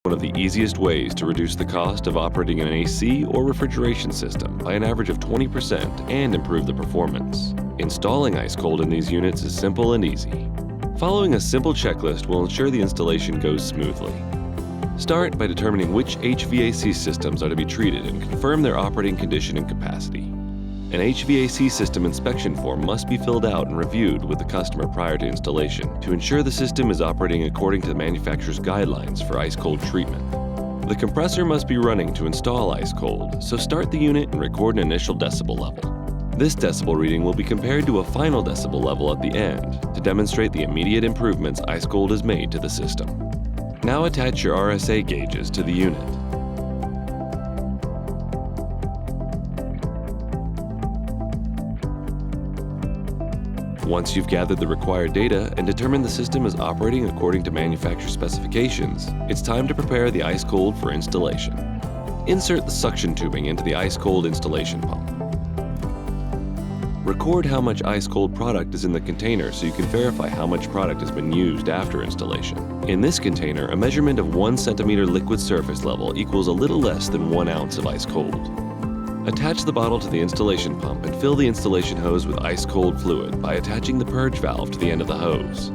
One of the easiest ways to reduce the cost of operating an AC or refrigeration system by an average of 20% and improve the performance. Installing ice cold in these units is simple and easy. Following a simple checklist will ensure the installation goes smoothly. Start by determining which HVAC systems are to be treated and confirm their operating condition and capacity. An HVAC system inspection form must be filled out and reviewed with the customer prior to installation to ensure the system is operating according to the manufacturer's guidelines for ice cold treatment. The compressor must be running to install ice cold, so start the unit and record an initial decibel level. This decibel reading will be compared to a final decibel level at the end to demonstrate the immediate improvements ice cold has made to the system. Now attach your RSA gauges to the unit. Once you've gathered the required data and determined the system is operating according to manufacturer specifications, it's time to prepare the ice cold for installation. Insert the suction tubing into the ice cold installation pump. Record how much ice cold product is in the container so you can verify how much product has been used after installation. In this container, a measurement of 1 centimeter liquid surface level equals a little less than 1 ounce of ice cold. Attach the bottle to the installation pump and fill the installation hose with ice cold fluid by attaching the purge valve to the end of the hose.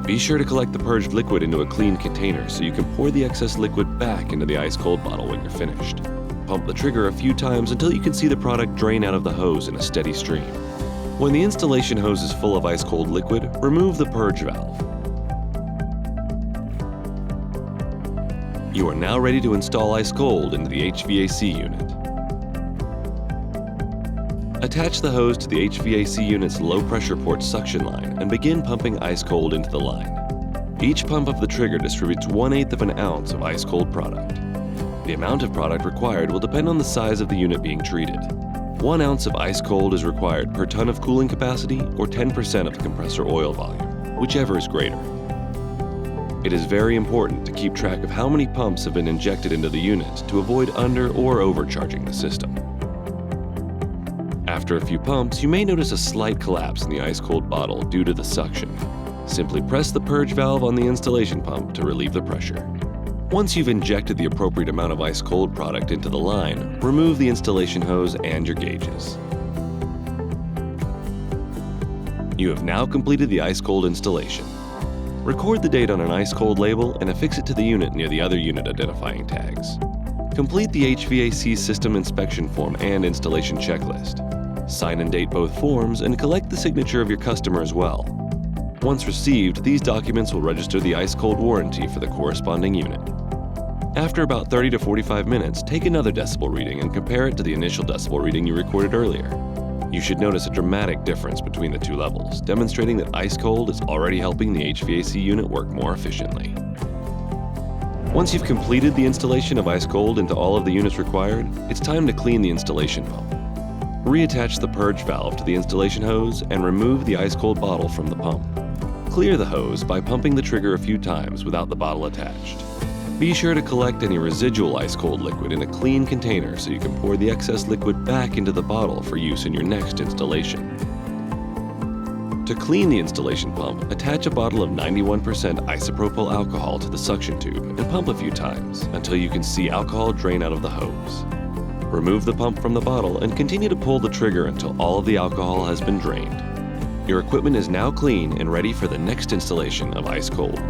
Be sure to collect the purged liquid into a clean container so you can pour the excess liquid back into the ice cold bottle when you're finished. Pump the trigger a few times until you can see the product drain out of the hose in a steady stream. When the installation hose is full of ice cold liquid, remove the purge valve. You are now ready to install ice cold into the HVAC unit. Attach the hose to the HVAC unit's low pressure port suction line and begin pumping ice cold into the line. Each pump of the trigger distributes 1/8 of an ounce of ice cold product. The amount of product required will depend on the size of the unit being treated. 1 ounce of ice cold is required per ton of cooling capacity or 10% of the compressor oil volume, whichever is greater. It is very important to keep track of how many pumps have been injected into the unit to avoid under or overcharging the system. After a few pumps, you may notice a slight collapse in the ice cold bottle due to the suction. Simply press the purge valve on the installation pump to relieve the pressure. Once you've injected the appropriate amount of ice cold product into the line, remove the installation hose and your gauges. You have now completed the ice cold installation. Record the date on an ice cold label and affix it to the unit near the other unit identifying tags. Complete the HVAC system inspection form and installation checklist. Sign and date both forms and collect the signature of your customer as well. Once received, these documents will register the ice cold warranty for the corresponding unit. After about 30 to 45 minutes, take another decibel reading and compare it to the initial decibel reading you recorded earlier. You should notice a dramatic difference between the two levels, demonstrating that ice cold is already helping the HVAC unit work more efficiently. Once you've completed the installation of ice cold into all of the units required, it's time to clean the installation pump. Reattach the purge valve to the installation hose and remove the ice cold bottle from the pump. Clear the hose by pumping the trigger a few times without the bottle attached. Be sure to collect any residual ice cold liquid in a clean container so you can pour the excess liquid back into the bottle for use in your next installation. To clean the installation pump, attach a bottle of 91% isopropyl alcohol to the suction tube and pump a few times until you can see alcohol drain out of the hose. Remove the pump from the bottle and continue to pull the trigger until all of the alcohol has been drained. Your equipment is now clean and ready for the next installation of ice cold.